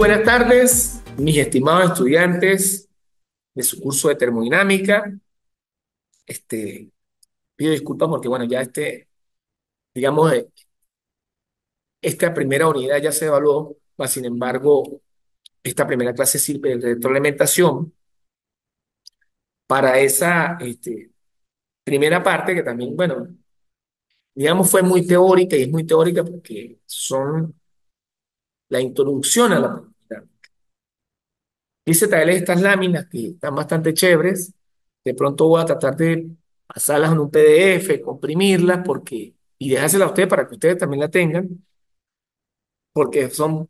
buenas tardes, mis estimados estudiantes de su curso de termodinámica. Este, Pido disculpas porque, bueno, ya digamos, esta primera unidad ya se evaluó, mas sin embargo, esta primera clase sirve de retroalimentación para esa primera parte que también, bueno, digamos, fue muy teórica y es muy teórica porque son la introducción a la termodinámica. Quise traerles estas láminas que están bastante chéveres. De pronto voy a tratar de pasarlas en un PDF, comprimirlas y dejárselas a ustedes para que ustedes también la tengan, porque son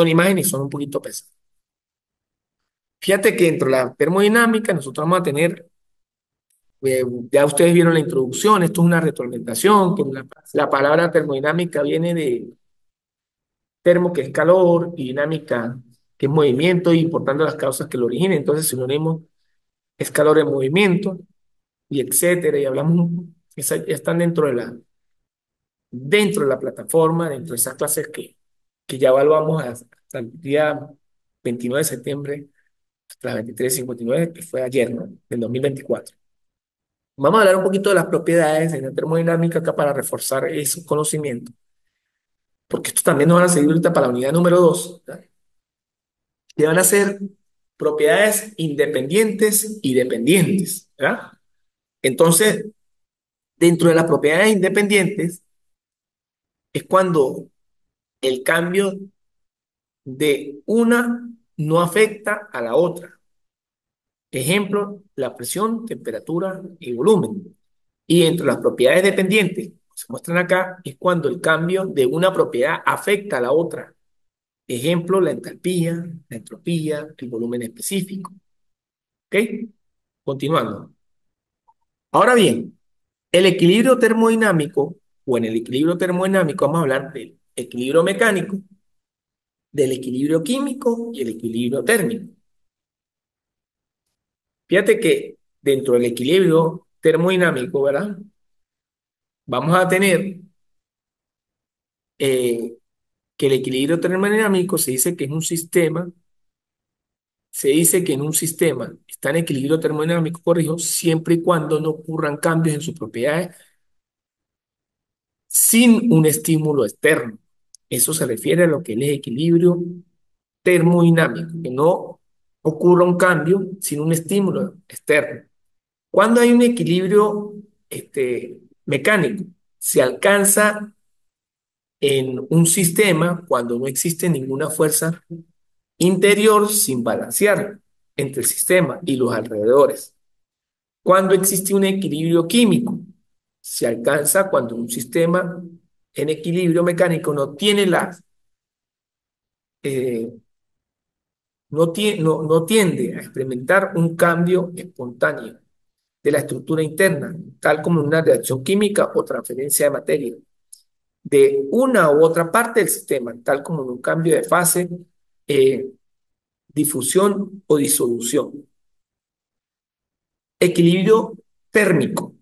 imágenes y son un poquito pesadas. Fíjate que dentro de la termodinámica nosotros vamos a tener, ya ustedes vieron la introducción, esto es una retroalimentación, que la palabra termodinámica viene de termo, que es calor, y dinámica, que es movimiento, y importando las causas que lo originen. Entonces, sinónimo es calor en movimiento y etcétera, y hablamos, ya están dentro de la plataforma, dentro de esas clases que ya evaluamos hasta el día 29 de septiembre, hasta las 23:59, que fue ayer, ¿no? Del 2024. Vamos a hablar un poquito de las propiedades de la termodinámica acá para reforzar esos conocimientos, porque estos también nos van a servir ahorita para la unidad número 2, ¿verdad? Que van a ser propiedades independientes y dependientes, ¿verdad? Entonces, dentro de las propiedades independientes, es cuando el cambio de una no afecta a la otra. Ejemplo, la presión, temperatura y volumen. Y entre las propiedades dependientes, que se muestran acá, es cuando el cambio de una propiedad afecta a la otra. Ejemplo, la entalpía, la entropía, el volumen específico. ¿Ok? Continuando. Ahora bien, el equilibrio termodinámico, o en el equilibrio termodinámico vamos a hablar del equilibrio mecánico, del equilibrio químico y el equilibrio térmico. Fíjate que dentro del equilibrio termodinámico, ¿verdad? Vamos a tener eh, que el equilibrio termodinámico se dice que en un sistema está en equilibrio termodinámico, corrijo, siempre y cuando no ocurran cambios en sus propiedades sin un estímulo externo. Eso se refiere a lo que es el equilibrio termodinámico, que no ocurra un cambio sin un estímulo externo. Cuando hay un equilibrio mecánico, se alcanza en un sistema cuando no existe ninguna fuerza interior sin balancear entre el sistema y los alrededores. Cuando existe un equilibrio químico, se alcanza cuando un sistema en equilibrio mecánico eh, no tiende a experimentar un cambio espontáneo de la estructura interna, tal como una reacción química o transferencia de materia de una u otra parte del sistema, tal como en un cambio de fase, eh, difusión o disolución. Equilibrio térmico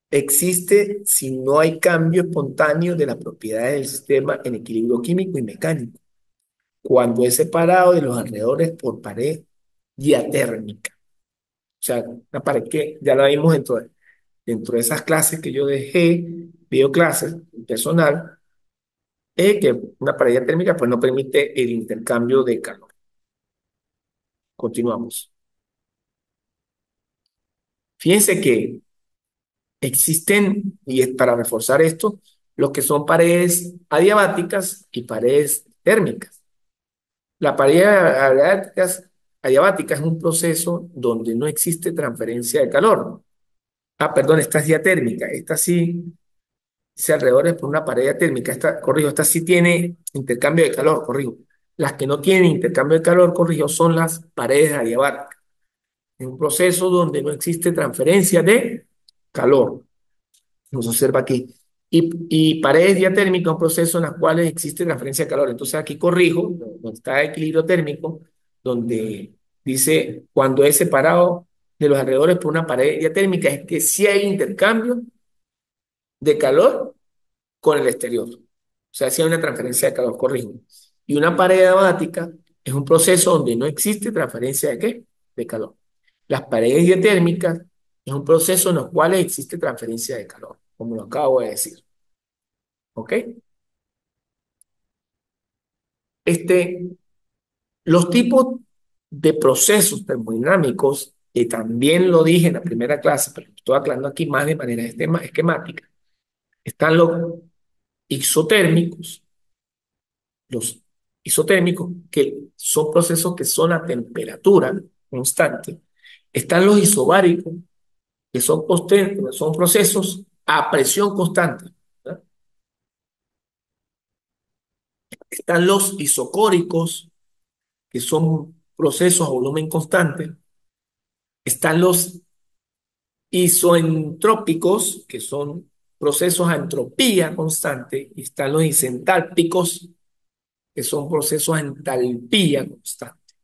existe si no hay cambio espontáneo de las propiedades del sistema en equilibrio químico y mecánico, cuando es separado de los alrededores por pared diatérmica. O sea, una pared que ya la vimos dentro de esas clases que yo dejé, videoclases personal, que una pared diatérmica pues no permite el intercambio de calor. Continuamos. Fíjense que existen, y es para reforzar esto, lo que son paredes adiabáticas y paredes térmicas. La pared adiabática es un proceso donde no existe transferencia de calor. Ah, perdón, esta es diatérmica. Esta sí se alrededor por una pared diatérmica. Corrijo, esta sí tiene intercambio de calor, corrijo. Las que no tienen intercambio de calor, corrijo, son las paredes adiabáticas. Es un proceso donde no existe transferencia de calor. Nos observa aquí. Y paredes diatérmicas, un proceso en las cuales existe transferencia de calor. Entonces aquí corrijo, donde está el equilibrio térmico, donde dice cuando es separado de los alrededores por una pared diatérmica, es que sí hay intercambio de calor con el exterior. O sea, sí hay una transferencia de calor, corrijo. Y una pared adiabática es un proceso donde no existe transferencia de ¿qué? De calor. Las paredes diatérmicas es un proceso en los cuales existe transferencia de calor, como lo acabo de decir. ¿Ok? Este, los tipos de procesos termodinámicos, que también lo dije en la primera clase, pero estoy aclarando aquí más de manera esquemática, están isotérmicos, los isotérmicos, que son procesos que son a temperatura constante. Están los isobáricos, que son procesos a presión constante, ¿verdad? Están los isocóricos, que son procesos a volumen constante. Están los isoentrópicos, que son procesos a entropía constante. Y están los isentálpicos, que son procesos a entalpía constante.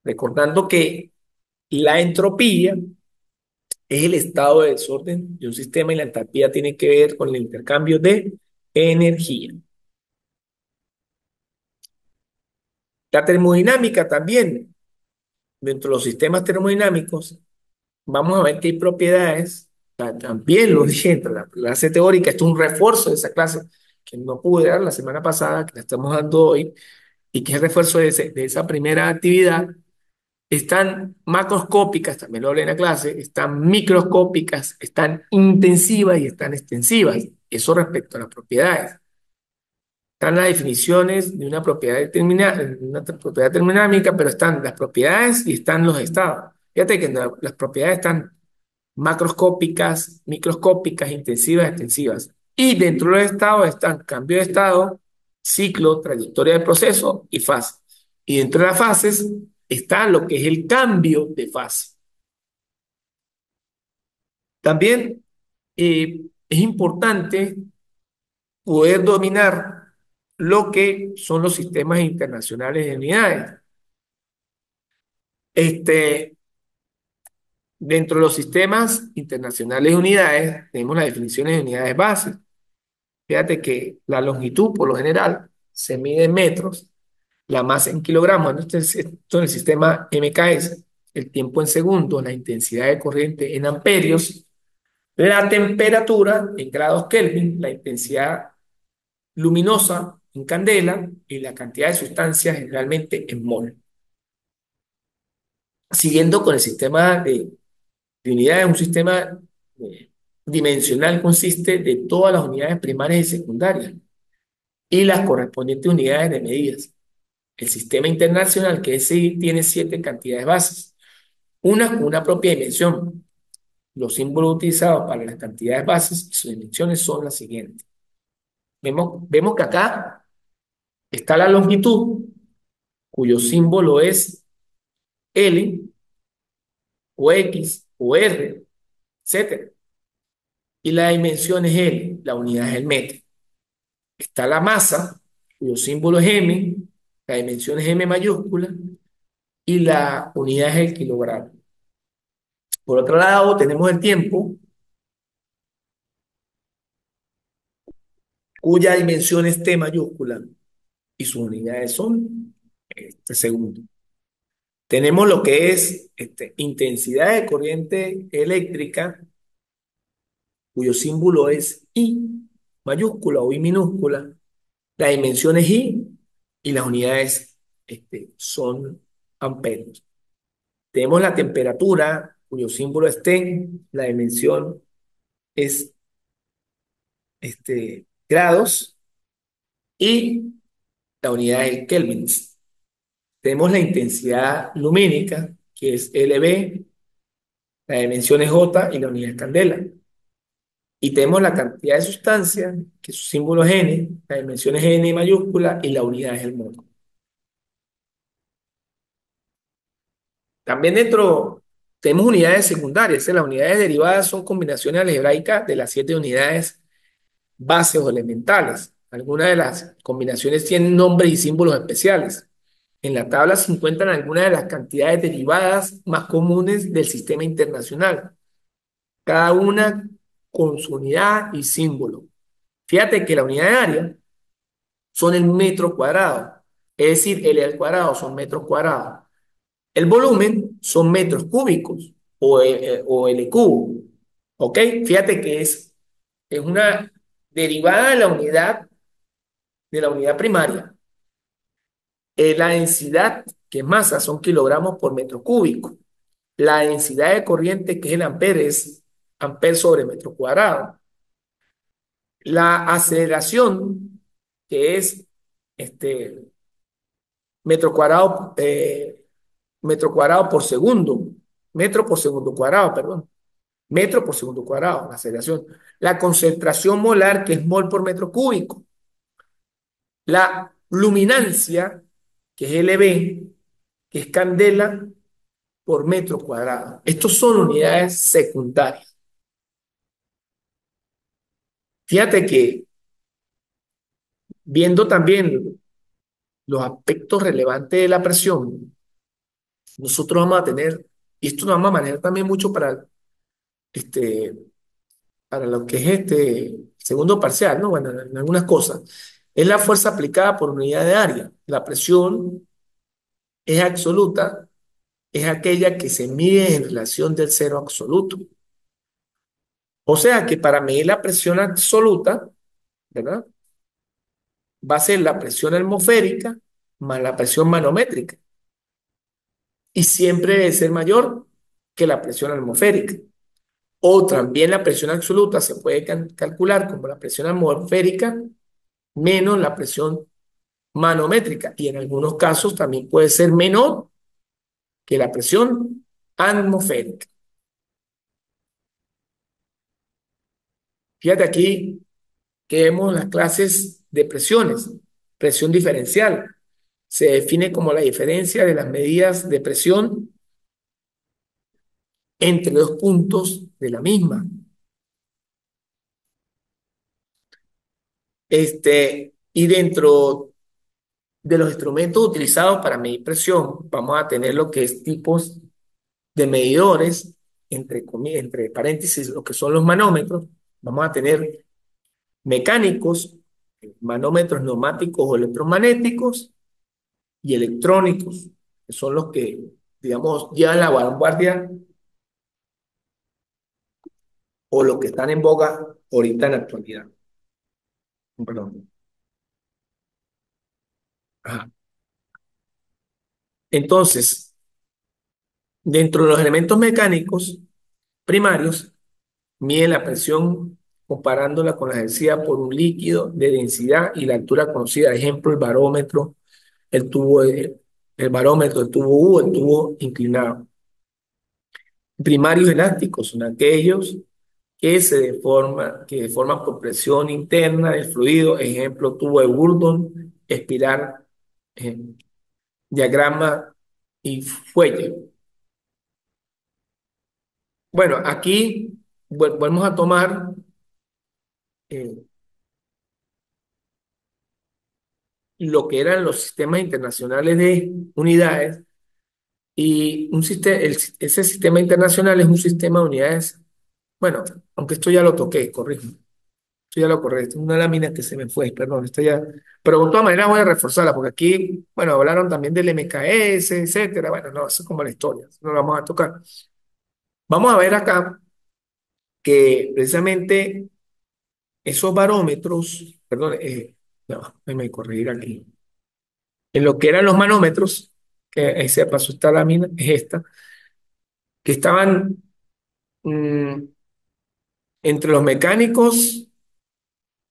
Recordando que la entropía es el estado de desorden de un sistema y la entalpía tiene que ver con el intercambio de energía. La termodinámica también, dentro de los sistemas termodinámicos, vamos a ver que hay propiedades, también lo dije entre la clase teórica, esto es un refuerzo de esa clase que no pude dar la semana pasada, que la estamos dando hoy, y que es el refuerzo de esa primera actividad. Están macroscópicas, también lo hablé en la clase, están microscópicas, están intensivas y están extensivas. Eso respecto a las propiedades. Están las definiciones de una propiedad termodinámica, pero están las propiedades y están los estados. Fíjate que las propiedades están macroscópicas, microscópicas, intensivas, extensivas. Y dentro de los estados están cambio de estado, ciclo, trayectoria del proceso y fase. Y dentro de las fases está lo que es el cambio de fase. También es importante poder dominar lo que son los sistemas internacionales de unidades. Este, Dentro de los sistemas internacionales de unidades tenemos las definiciones de unidades básicas. Fíjate que la longitud, por lo general, se mide en metros, la masa en kilogramos, esto en el sistema MKS, el tiempo en segundos, la intensidad de corriente en amperios, la temperatura en grados Kelvin, la intensidad luminosa en candela y la cantidad de sustancias generalmente en mol. Siguiendo con el sistema de unidades, un sistema dimensional consiste de todas las unidades primarias y secundarias y las correspondientes unidades de medidas. El sistema internacional, que es, tiene 7 cantidades bases, una con una propia dimensión. Los símbolos utilizados para las cantidades bases y sus dimensiones son las siguientes. Vemos que acá está la longitud, cuyo símbolo es L o X o R, etcétera. Y la dimensión es L, la unidad es el metro. Está la masa, cuyo símbolo es M, la dimensión es M mayúscula y la unidad es el kilogramo. Por otro lado, tenemos el tiempo, cuya dimensión es T mayúscula y sus unidades son segundo. Tenemos lo que es intensidad de corriente eléctrica, cuyo símbolo es I mayúscula o I minúscula. La dimensión es I y las unidades son amperios. Tenemos la temperatura, cuyo símbolo es T, la dimensión es grados y la unidad es kelvins. Tenemos la intensidad lumínica, que es LB, la dimensión es J y la unidad es candela. Y tenemos la cantidad de sustancia, que su símbolo es N, la dimensión es N mayúscula y la unidad es el mol. También dentro tenemos unidades secundarias. Las unidades derivadas son combinaciones algebraicas de las 7 unidades bases o elementales. Algunas de las combinaciones tienen nombres y símbolos especiales. En la tabla se encuentran algunas de las cantidades derivadas más comunes del sistema internacional, cada una con su unidad y símbolo. Fíjate que la unidad de área son el metro cuadrado. Es decir, L al cuadrado son metros cuadrados. El volumen son metros cúbicos o L cubo. ¿Ok? Fíjate que es una derivada de la unidad primaria. La densidad, que es masa, son kilogramos por metro cúbico. La densidad de corriente, que es el amper, es amper sobre metro cuadrado. La aceleración, que es este, metro cuadrado, metro cuadrado por segundo, metro por segundo cuadrado, perdón, metro por segundo cuadrado, la aceleración. La concentración molar, que es mol por metro cúbico. La luminancia, que es LB, que es candela por metro cuadrado. Estos son unidades secundarias. Fíjate que viendo también los aspectos relevantes de la presión, nosotros vamos a tener, y esto nos vamos a manejar también mucho este, para lo que es segundo parcial, ¿no? Bueno, en algunas cosas, es la fuerza aplicada por unidad de área. La presión es absoluta, es aquella que se mide en relación del cero absoluto. O sea que para medir la presión absoluta, ¿verdad? Va a ser la presión atmosférica más la presión manométrica. Y siempre debe ser mayor que la presión atmosférica. O también la presión absoluta se puede calcular como la presión atmosférica menos la presión manométrica. Y en algunos casos también puede ser menor que la presión atmosférica. Fíjate aquí que vemos las clases de presiones. Presión diferencial se define como la diferencia de las medidas de presión entre dos puntos de la misma. Y dentro de los instrumentos utilizados para medir presión, vamos a tener lo que es tipos de medidores, entre paréntesis, lo que son los manómetros. Vamos a tener mecánicos, manómetros neumáticos o electromagnéticos y electrónicos, que son los que, digamos, llevan la vanguardia o los que están en boga ahorita en la actualidad. Perdón. Ajá. Entonces, dentro de los elementos mecánicos primarios, mide la presión comparándola con la ejercida por un líquido de densidad y la altura conocida. Ejemplo, el barómetro, el tubo, el barómetro, el tubo U, el tubo inclinado. Primarios elásticos son aquellos que deforman por presión interna del fluido. Ejemplo, tubo de Bourdon, espiral, eh, diagrama y fuelle. Bueno, aquí volvemos a tomar eh, lo que eran los sistemas internacionales de unidades y ese sistema internacional es un sistema de unidades, bueno, aunque esto ya lo toqué, corrijo, esto ya lo correcto, una lámina que se me fue, perdón, esto ya, pero de todas maneras voy a reforzarla porque aquí, bueno, hablaron también del MKS, etcétera, bueno, no, eso es como la historia, no lo vamos a tocar. Vamos a ver acá que precisamente esos barómetros, perdón, no, déjame corregir aquí. En lo que eran los manómetros, que ahí se pasó esta lámina, es esta, que estaban mm, entre los mecánicos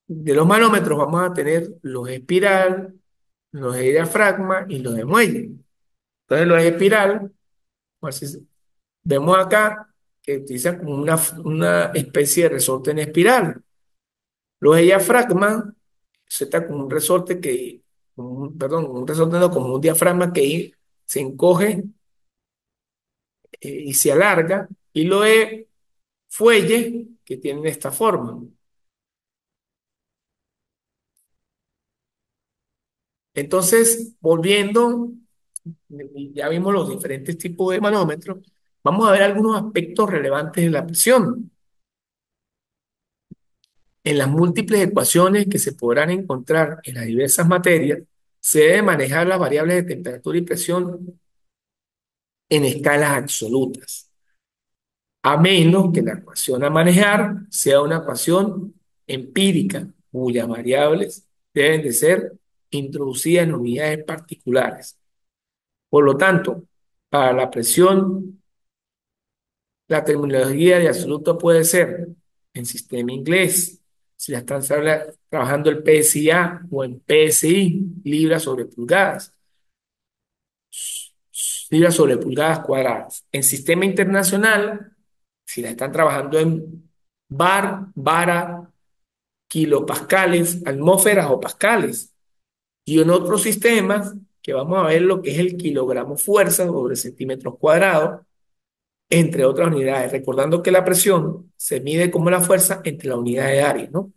de los manómetros, vamos a tener los de espiral, los de diafragma y los de muelle. Entonces, los de espiral, pues, vemos acá que utilizan como una especie de resorte en espiral. Los de diafragma, se está como un resorte perdón, un resorte no, como un diafragma que se encoge y se alarga, y lo de fuelle que tienen esta forma. Entonces, volviendo, ya vimos los diferentes tipos de manómetros, vamos a ver algunos aspectos relevantes de la presión. En las múltiples ecuaciones que se podrán encontrar en las diversas materias, se debe manejar las variables de temperatura y presión en escalas absolutas, a menos que la ecuación a manejar sea una ecuación empírica, cuyas variables deben de ser introducidas en unidades particulares. Por lo tanto, para la presión, la terminología de absoluto puede ser en sistema inglés, si la están trabajando el PSI o en PSI, libras sobre pulgadas, libras sobre pulgadas cuadradas. En sistema internacional, si la están trabajando en vara, kilopascales, atmósferas o pascales. Y en otros sistemas, que vamos a ver lo que es el kilogramo fuerza sobre centímetros cuadrados, entre otras unidades. Recordando que la presión se mide como la fuerza entre la unidad de área, ¿no?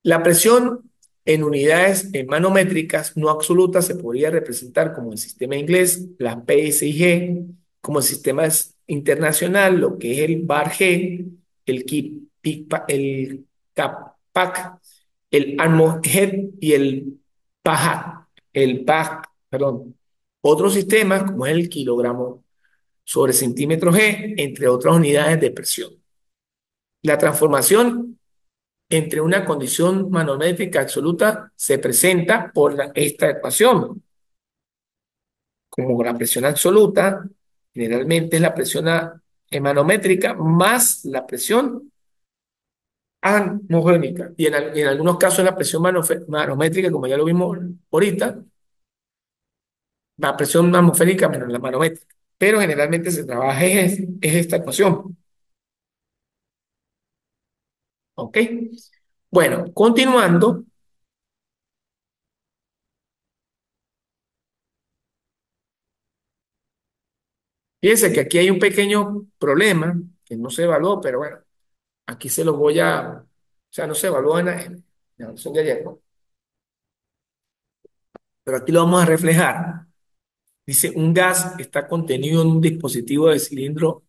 La presión en unidades manométricas no absolutas se podría representar como el sistema inglés, la PSIG, como el sistema internacional, lo que es el BAR-G, el CAPAC, el ANMO-G y el PAC, perdón. Otros sistemas, como es el kilogramo sobre centímetro G, entre otras unidades de presión. La transformación entre una condición manométrica absoluta se presenta por esta ecuación. Como la presión absoluta, generalmente es la presión manométrica más la presión atmosférica. Y en algunos casos la presión manométrica, como ya lo vimos ahorita, la presión atmosférica menos la manométrica. Pero generalmente se trabaja es esta ecuación. ¿Ok? Bueno, continuando, fíjense que aquí hay un pequeño problema que no se evaluó, pero bueno, aquí se lo voy o sea, no se evalúa en la evaluación de ayer, ¿no? Pero aquí lo vamos a reflejar. Dice, un gas está contenido en un dispositivo de cilindro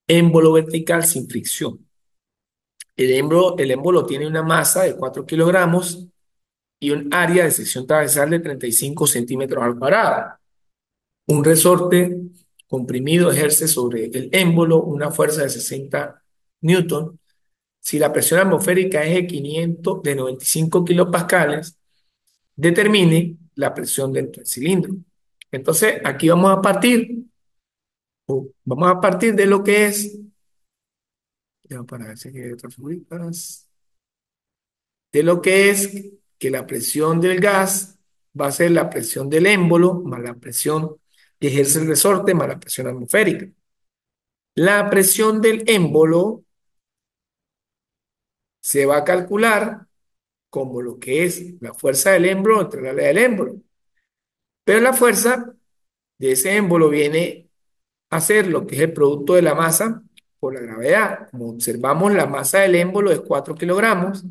émbolo vertical sin fricción. El émbolo tiene una masa de 4 kilogramos y un área de sección transversal de 35 centímetros al cuadrado. Un resorte comprimido ejerce sobre el émbolo una fuerza de 60 newton. Si la presión atmosférica es de 500, de 95 kilopascales, determine la presión dentro del cilindro. Entonces, aquí vamos a partir de lo que es, ya para ver si hay otras figuritas, de lo que es que la presión del gas va a ser la presión del émbolo más la presión que ejerce el resorte más la presión atmosférica. La presión del émbolo se va a calcular como lo que es la fuerza del émbolo entre la área del émbolo. Pero la fuerza de ese émbolo viene a ser lo que es el producto de la masa por la gravedad. Como observamos, la masa del émbolo es 4 kilogramos,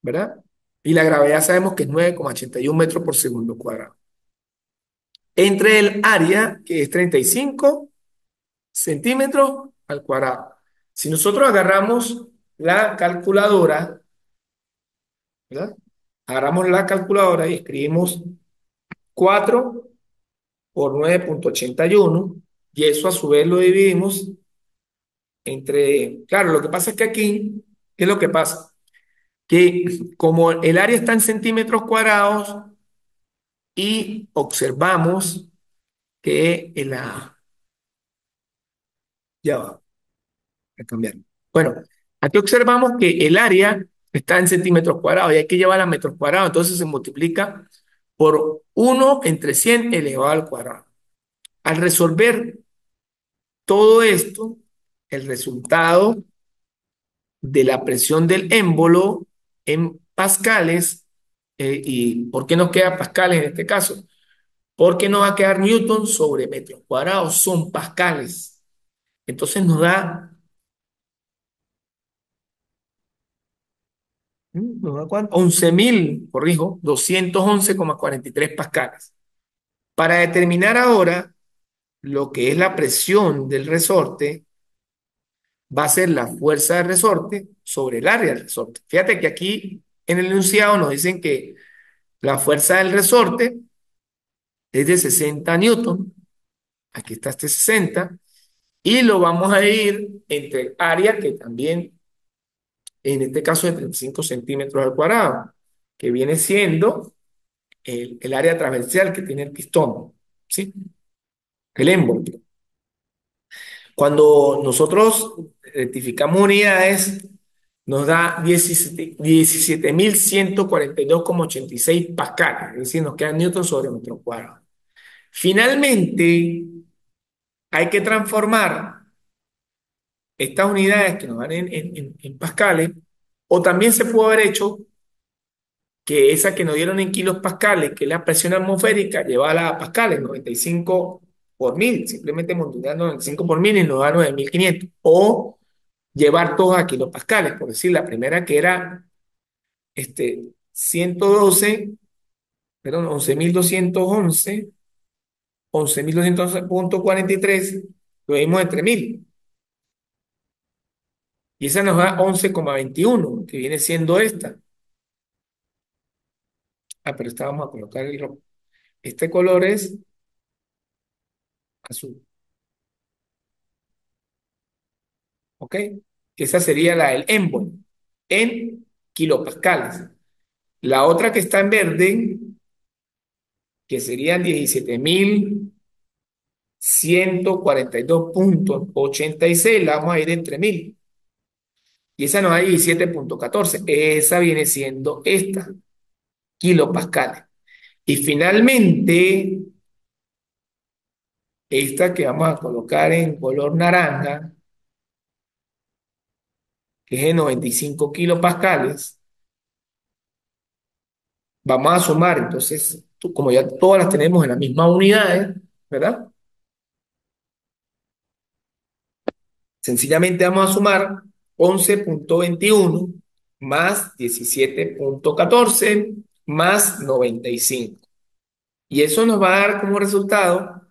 ¿verdad? Y la gravedad sabemos que es 9,81 metros por segundo cuadrado. Entre el área, que es 35 centímetros al cuadrado. Si nosotros agarramos la calculadora, ¿verdad? Agarramos la calculadora y escribimos 4 por 9,81 y eso a su vez lo dividimos claro, lo que pasa es que aquí, ¿qué es lo que pasa? Que como el área está en centímetros cuadrados y observamos que ya va a cambiar. Bueno, aquí observamos que el área está en centímetros cuadrados y hay que llevar a metros cuadrados, entonces se multiplica por 1 entre 100 elevado al cuadrado. Al resolver todo esto, el resultado de la presión del émbolo en pascales, ¿y por qué nos queda pascales en este caso? Porque no va a quedar newton sobre metros cuadrados, son pascales. Entonces nos da, ¿nos da cuánto? 11.000, corrijo, 211,43 pascales. Para determinar ahora lo que es la presión del resorte, va a ser la fuerza de resorte sobre el área del resorte. Fíjate que aquí en el enunciado nos dicen que la fuerza del resorte es de 60 newton. Aquí está este 60. Y lo vamos a ir entre el área que también, en este caso, de 35 centímetros al cuadrado, que viene siendo el área transversal que tiene el pistón, ¿sí? El émbolo. Cuando nosotros rectificamos unidades, nos da 17.142,86 pascales, es decir, nos quedan newton sobre metro cuadrado. Finalmente, hay que transformar estas unidades que nos dan en pascales, o también se pudo haber hecho que esa que nos dieron en kilos pascales, que es la presión atmosférica, llevarla a pascales, 95 por mil, simplemente multiplicando 95 por mil y nos da 9.500. O llevar todos a kilopascales, por decir, la primera que era 112, perdón, 11.211.43, lo dimos entre mil. Y esa nos da 11,21, que viene siendo esta. Ah, pero esta vamos a colocar el rojo. Este color es azul, ¿ok? Esa sería la del Envoy, en kilopascales. La otra que está en verde, que serían 17.142,86, la vamos a ir entre mil. Y esa nos da 17,14. Esa viene siendo esta, kilopascales. Y finalmente, esta que vamos a colocar en color naranja, que es de 95 kilopascales, vamos a sumar. Entonces, como ya todas las tenemos en las mismas unidades, ¿verdad? Sencillamente vamos a sumar 11,21 más 17,14 más 95. Y eso nos va a dar como resultado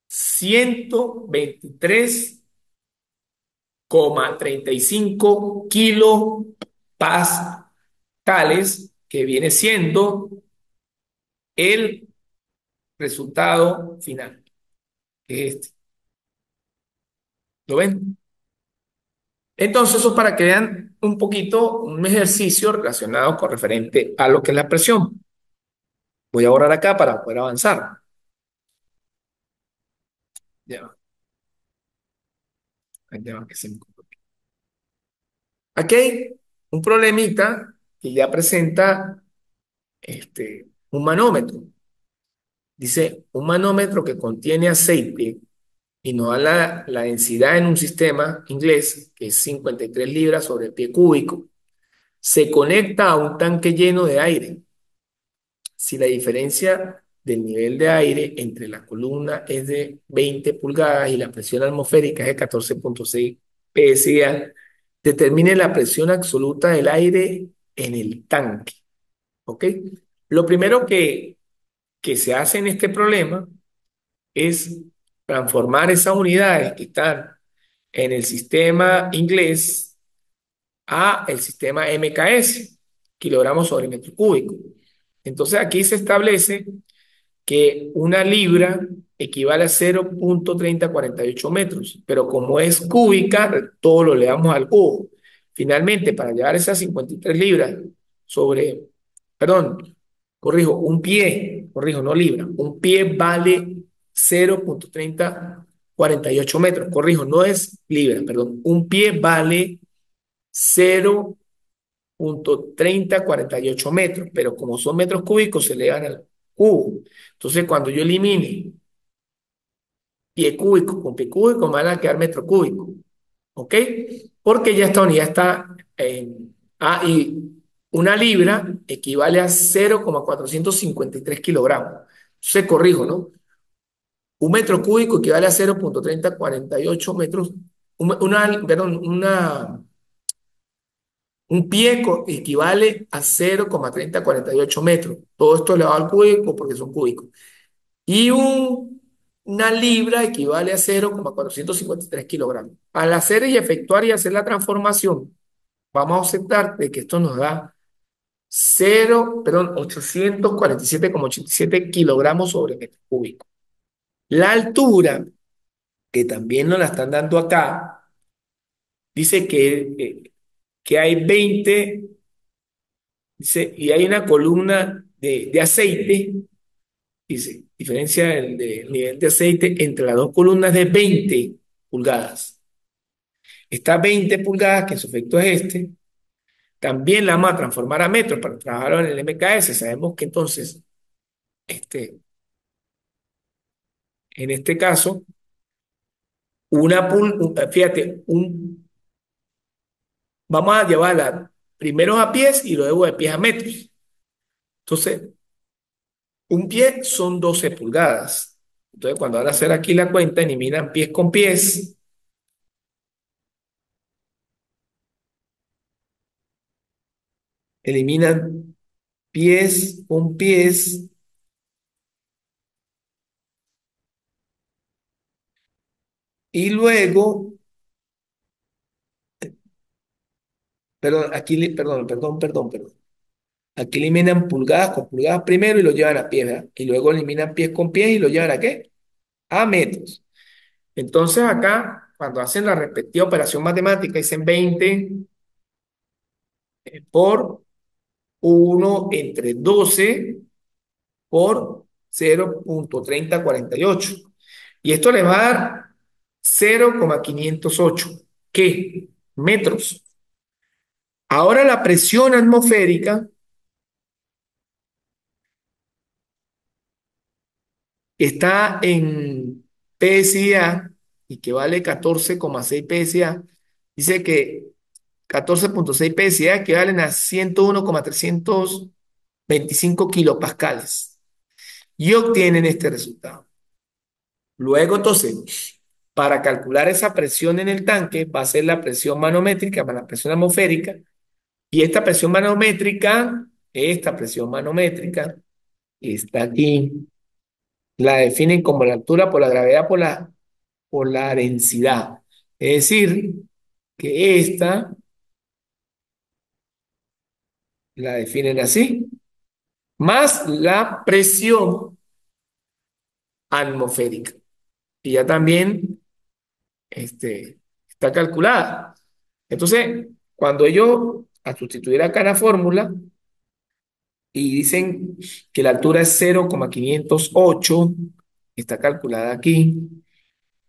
123,35 kilopascales, que viene siendo el resultado final, que es este. ¿Lo ven? Entonces, eso es para que vean un poquito un ejercicio relacionado con referente a lo que es la presión. Voy a borrar acá para poder avanzar. Ya va, ya va, que se me... Aquí hay un problemita que ya presenta un manómetro. Dice, un manómetro que contiene aceite y nos da la densidad en un sistema inglés, que es 53 libras sobre el pie cúbico, se conecta a un tanque lleno de aire. Si la diferencia del nivel de aire entre la columna es de 20 pulgadas y la presión atmosférica es de 14,6 PSI, determine la presión absoluta del aire en el tanque. ¿Ok? Lo primero que se hace en este problema es transformar esas unidades que están en el sistema inglés a el sistema MKS, kilogramos sobre metro cúbico. Entonces aquí se establece que una libra equivale a 0,3048 metros, pero como es cúbica, todo lo le damos al cubo. Finalmente, para llevar esas 53 libras sobre, perdón, corrijo, un pie, corrijo, no libra, un pie vale 0,3048 metros, corrijo, no es libra, perdón, un pie vale 0,3048 metros, pero como son metros cúbicos se le dan al cubo. Entonces, cuando yo elimine pie cúbico con pie cúbico, me van a quedar metro cúbico, ¿ok? Porque ya esta unidad está en... Ah, y una libra equivale a 0,453 kilogramos. Entonces, corrijo, ¿no? Un metro cúbico equivale a 0,3048 metros. Perdón, un pie equivale a 0,3048 metros. Todo esto elevado al cúbico porque son cúbicos. Y una libra equivale a 0,453 kilogramos. Al hacer y efectuar y hacer la transformación, vamos a aceptar de que esto nos da 847,87 kilogramos sobre metro cúbico. La altura, que también nos la están dando acá, dice que hay 20, dice, y hay una columna de aceite, dice, diferencia del nivel de aceite entre las dos columnas de 20 pulgadas. Esta 20 pulgadas, que su efecto es este, también la vamos a transformar a metros para trabajarlo en el MKS. Sabemos que entonces, en este caso, fíjate, vamos a llevarla primero a pies y luego de pies a metros. Entonces, un pie son 12 pulgadas. Entonces, cuando van a hacer aquí la cuenta, eliminan pies con pies, eliminan pies con pies, y luego, perdón, perdón. Aquí eliminan pulgadas con pulgadas primero y lo llevan a pies, ¿verdad? Y luego eliminan pies con pies y lo llevan ¿a qué? A metros. Entonces acá, cuando hacen la respectiva operación matemática, dicen 20 por 1 entre 12 por 0,3048. Y esto les va a dar 0,508. ¿Qué? Metros. Ahora la presión atmosférica está en PSI y que vale 14,6 PSI. Dice que 14,6 PSI equivalen a 101,325 kilopascales. Y obtienen este resultado. Luego, entonces, para calcular esa presión en el tanque, va a ser la presión manométrica más la presión atmosférica. Y esta presión manométrica, está aquí, la definen como la altura por la gravedad por la densidad. Es decir, que esta la definen así, más la presión atmosférica. Y ya también está calculada. Entonces, cuando ellos, a sustituir acá la fórmula, y dicen que la altura es 0,508, está calculada aquí,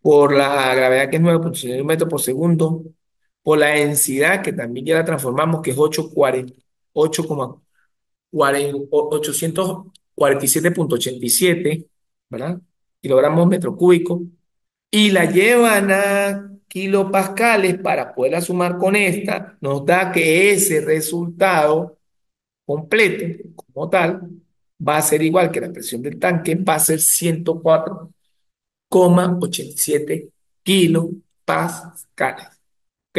por la gravedad que es 9,61 metros por segundo, por la densidad que también ya la transformamos, que es 847,87, ¿verdad? Kilogramos metro cúbico, y la llevan a kilopascales para poderla sumar con esta, nos da que ese resultado completo, como tal, va a ser igual que la presión del tanque, va a ser 104,87 kilopascales. ¿Ok?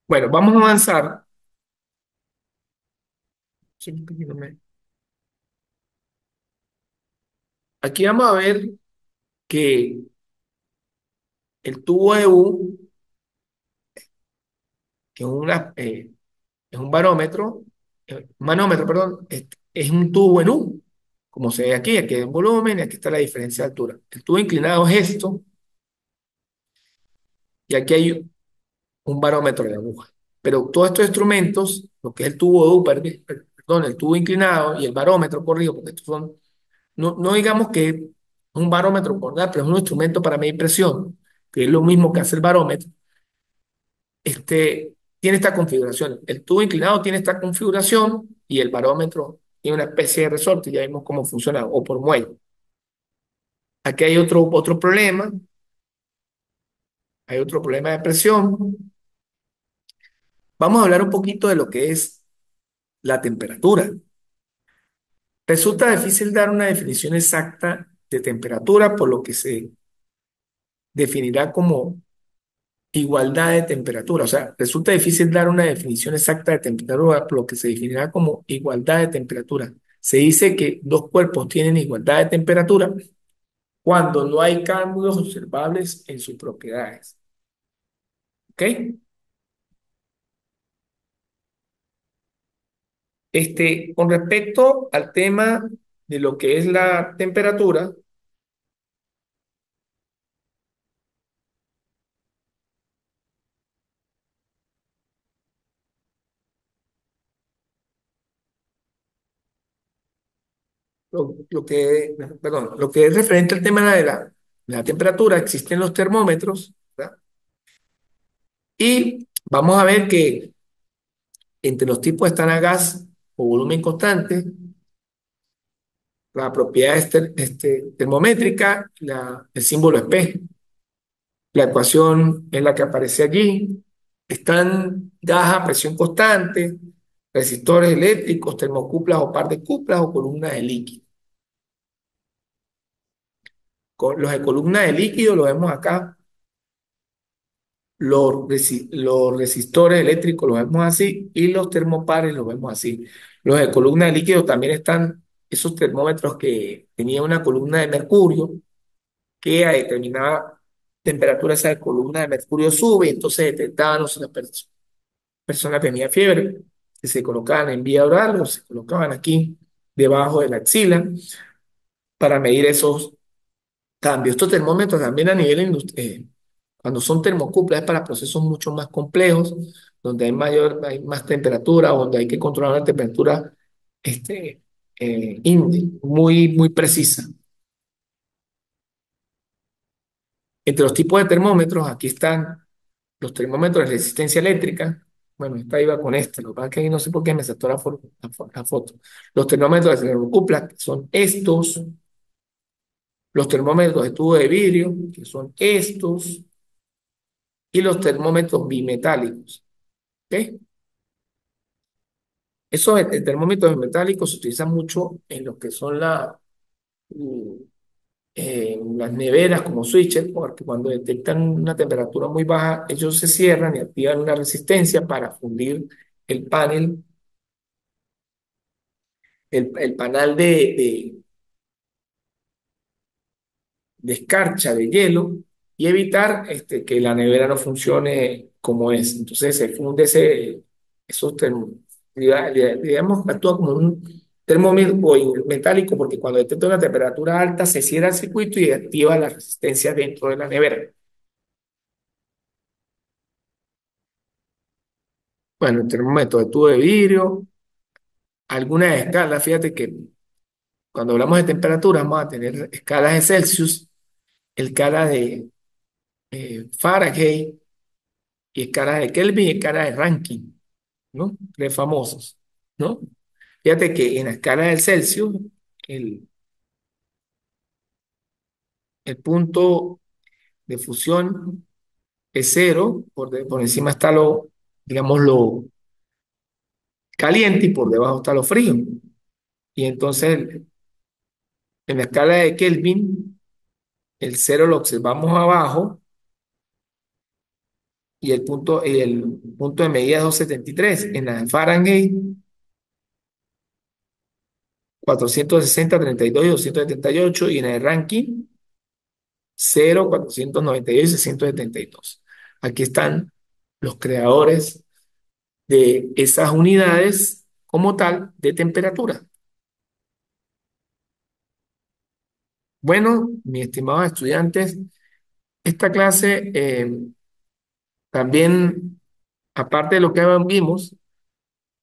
Bueno, vamos a avanzar. Aquí vamos a ver que el tubo EU, que es un manómetro, perdón, es un tubo en U, como se ve aquí hay un volumen y aquí está la diferencia de altura. El tubo inclinado es esto y aquí hay un barómetro de aguja. Pero todos estos instrumentos, lo que es el tubo de U, perdón, el tubo inclinado y el barómetro corrido, porque estos son, no digamos que es un barómetro por dar, pero es un instrumento para medir presión, que es lo mismo que hace el barómetro. Tiene esta configuración. El tubo inclinado tiene esta configuración y el barómetro tiene una especie de resorte, ya vimos cómo funciona, o por muelle. Aquí hay otro problema de presión. Vamos a hablar un poquito de lo que es la temperatura. Resulta difícil dar una definición exacta de temperatura, por lo que se definirá como igualdad de temperatura. O sea, resulta difícil dar una definición exacta de temperatura, por lo que se definirá como igualdad de temperatura. Se dice que dos cuerpos tienen igualdad de temperatura cuando no hay cambios observables en sus propiedades. ¿Ok? Con respecto al tema de lo que es la temperatura, lo que es referente al tema de la temperatura, existen los termómetros, ¿verdad? Y vamos a ver que entre los tipos están a gas o volumen constante, la propiedad termométrica, el símbolo es P. La ecuación es la que aparece allí. Están gas a presión constante, resistores eléctricos, termocuplas o par de cuplas o columnas de líquido. Los de columna de líquido lo vemos acá. Los resistores eléctricos los vemos así y los termopares los vemos así. Los de columna de líquido también están esos termómetros que tenían una columna de mercurio que a determinada temperatura esa columna de mercurio sube, entonces detectaban si la persona tenía fiebre, que se colocaban en vía oral o se colocaban aquí debajo de la axila para medir esos cambios. Estos termómetros también a nivel industrial, cuando son termocuplas es para procesos mucho más complejos, donde hay más temperatura, donde hay que controlar una temperatura este, muy precisa. Entre los tipos de termómetros, aquí están los termómetros de resistencia eléctrica. Bueno, esta iba con este, lo que pasa es que ahí no sé por qué me saltó la foto. Los termómetros de termocupla, que son estos. Los termómetros de tubo de vidrio, que son estos. Y los termómetros bimetálicos. ¿Ok? Esos termómetros bimetálicos se utilizan mucho en lo que son las neveras como switches, porque cuando detectan una temperatura muy baja, ellos se cierran y activan una resistencia para fundir el panel, el panal de escarcha, de hielo, y evitar que la nevera no funcione como es. Entonces se funde esos digamos, actúa como un termómetro metálico porque cuando detecta una temperatura alta se cierra el circuito y activa la resistencia dentro de la nevera. Bueno, el termómetro de tubo de vidrio, algunas escalas, fíjate que cuando hablamos de temperatura vamos a tener escalas de Celsius, escala de Fahrenheit y escala de Kelvin y escala de Rankine, ¿no? Tres famosos, ¿no? Fíjate que en la escala del Celsius, el, el punto de fusión es cero, por encima está digamos, lo caliente y por debajo está lo frío. Y entonces en la escala de Kelvin, el cero lo observamos abajo y el punto de medida es 273. En la de Fahrenheit, 460, 32 y 278. Y en el ranking, 0, 492 y 672. Aquí están los creadores de esas unidades como tal de temperatura. Bueno, mis estimados estudiantes, esta clase también, aparte de lo que vimos,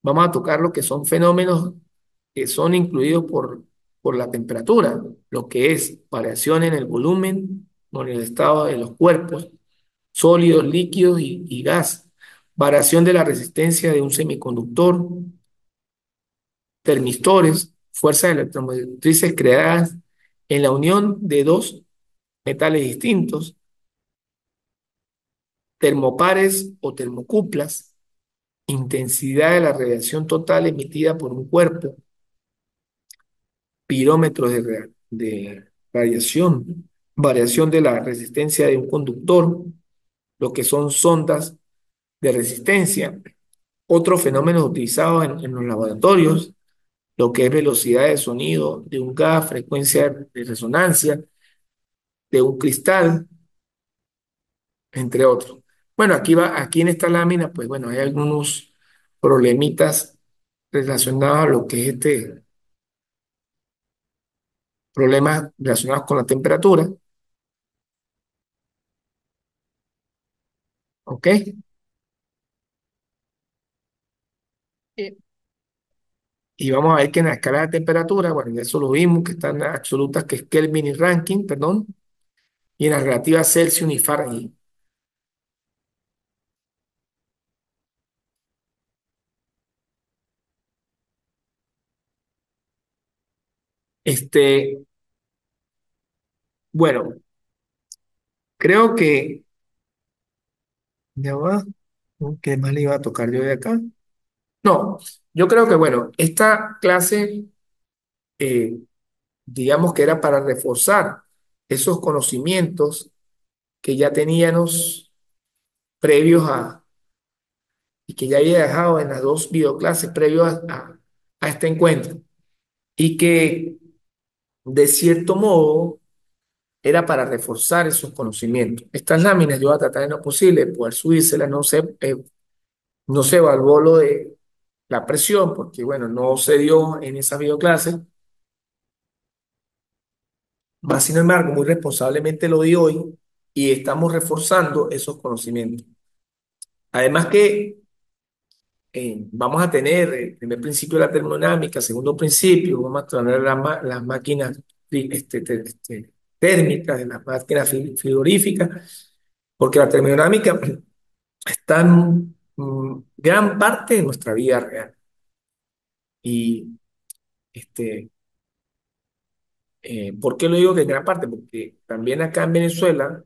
vamos a tocar lo que son fenómenos que son incluidos por la temperatura, lo que es variación en el volumen o en el estado de los cuerpos, sólidos, líquidos y gas, variación de la resistencia de un semiconductor, termistores, fuerzas electromotrices creadas en la unión de dos metales distintos, termopares o termocuplas, intensidad de la radiación total emitida por un cuerpo, pirómetros de radiación, variación de la resistencia de un conductor, lo que son sondas de resistencia, otros fenómenos utilizados en los laboratorios, lo que es velocidad de sonido de un gas, frecuencia de resonancia de un cristal, entre otros. Bueno, aquí en esta lámina, pues bueno, hay algunos problemitas relacionados a lo que es problemas relacionados con la temperatura, ¿ok? Eh, Y vamos a ver que en la escala de temperatura, bueno, ya eso lo vimos, que están las absolutas, que es Kelvin y Rankine, perdón, y en la relativa Celsius y Fahrenheit. Este, bueno, creo que, ya va, ¿qué más le iba a tocar yo de acá? No, yo creo que, bueno, esta clase, eh, digamos que era para reforzar esos conocimientos que ya teníamos previos y que ya había dejado en las dos videoclases previos a este encuentro, y que de cierto modo era para reforzar esos conocimientos. Estas láminas yo voy a tratar en lo posible de poder subírselas, no se evaluó lo de la presión, porque bueno, no se dio en esa videoclase, más sin embargo, muy responsablemente lo di hoy y estamos reforzando esos conocimientos. Además que vamos a tener el primer principio de la termodinámica, segundo principio, vamos a tener las máquinas térmicas, las máquinas frigoríficas, porque la termodinámica está en gran parte de nuestra vida real. Y este, ¿por qué lo digo que en gran parte? Porque también acá en Venezuela,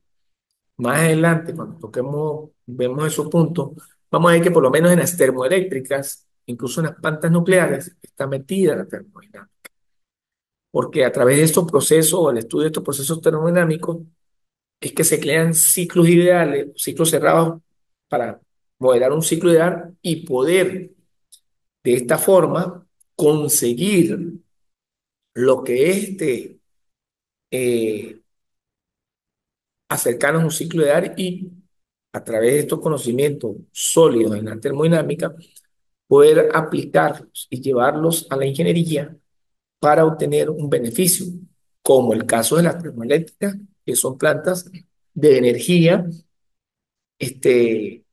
más adelante, cuando toquemos, vemos esos puntos, vamos a ver que por lo menos en las termoeléctricas, incluso en las plantas nucleares, está metida la termodinámica. Porque a través de estos procesos, o el estudio de estos procesos termodinámicos, es que se crean ciclos ideales, ciclos cerrados para modelar un ciclo ideal y poder de esta forma conseguir lo que es eh, acercarnos a un ciclo ideal y a través de estos conocimientos sólidos en la termodinámica, poder aplicarlos y llevarlos a la ingeniería para obtener un beneficio, como el caso de las termoeléctricas, que son plantas de energía, este,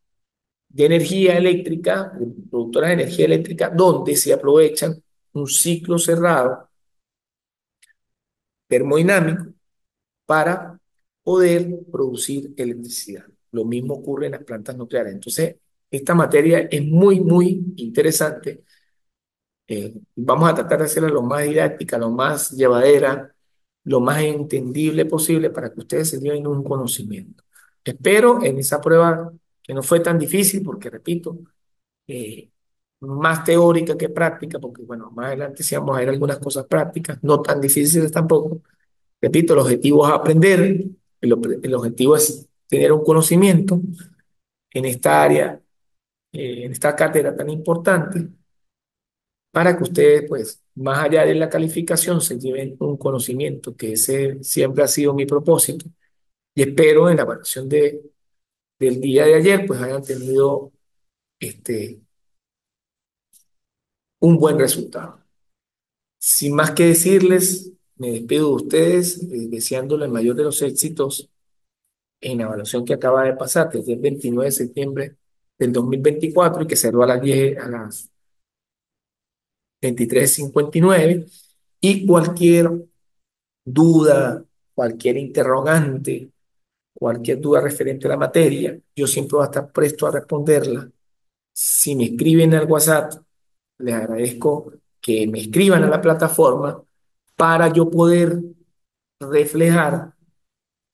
de energía eléctrica, productoras de energía eléctrica, donde se aprovechan un ciclo cerrado termodinámico para poder producir electricidad. Lo mismo ocurre en las plantas nucleares. Entonces, esta materia es muy, muy interesante. Vamos a tratar de hacerla lo más didáctica, lo más llevadera, lo más entendible posible para que ustedes se lleven un conocimiento. Espero en esa prueba que no fue tan difícil, porque repito, eh, más teórica que práctica, porque bueno, más adelante sí vamos a ver algunas cosas prácticas, no tan difíciles tampoco. Repito, el objetivo es aprender, el objetivo es tener un conocimiento en esta área, en esta cátedra tan importante, para que ustedes, pues, más allá de la calificación, se lleven un conocimiento, que ese siempre ha sido mi propósito. Y espero en la evaluación del día de ayer, pues hayan tenido este, un buen resultado. Sin más que decirles, me despido de ustedes, deseándoles el mayor de los éxitos en la evaluación que acaba de pasar desde el 29 de septiembre del 2024 y que cerró a las 23:59. Y cualquier duda, cualquier interrogante, cualquier duda referente a la materia, yo siempre voy a estar presto a responderla. Si me escriben al WhatsApp, les agradezco que me escriban a la plataforma para yo poder reflejar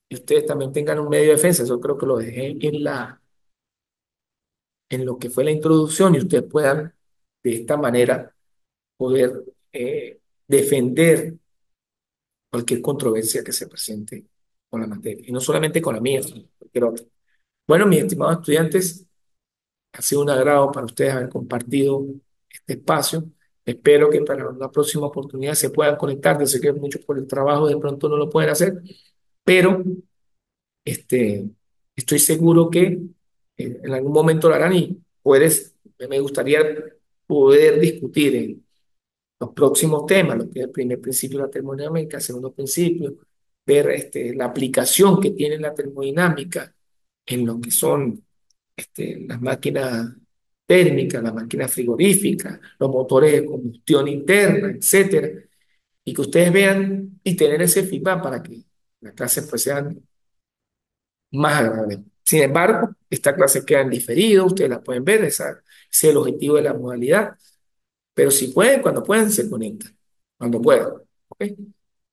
y ustedes también tengan un medio de defensa. Eso creo que lo dejé en lo que fue la introducción, y ustedes puedan de esta manera poder defender cualquier controversia que se presente con la materia. Y no solamente con la mía, sino con cualquier otra. Bueno, mis estimados estudiantes, ha sido un agrado para ustedes haber compartido este espacio. Espero que para una próxima oportunidad se puedan conectar. Yo sé que muchos por el trabajo de pronto no lo pueden hacer, pero este, estoy seguro que en algún momento lo harán y me gustaría poder discutir en los próximos temas, lo que es el primer principio de la termodinámica, el segundo principio, ver la aplicación que tiene la termodinámica en lo que son las máquinas térmicas, las máquinas frigoríficas, los motores de combustión interna, etcétera, y que ustedes vean y tener ese feedback para que las clases pues sean más agradables. Sin embargo, esta clase queda en diferido, ustedes la pueden ver, ese es el objetivo de la modalidad, pero si pueden, cuando puedan, se conectan, cuando puedan. ¿Ok?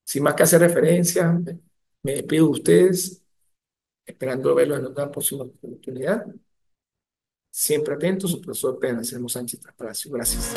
Sin más que hacer referencia, me despido de ustedes, esperando verlos en una próxima oportunidad. Siempre atentos, su profesor Pedro Anselmo Sánchez Palacio. Gracias.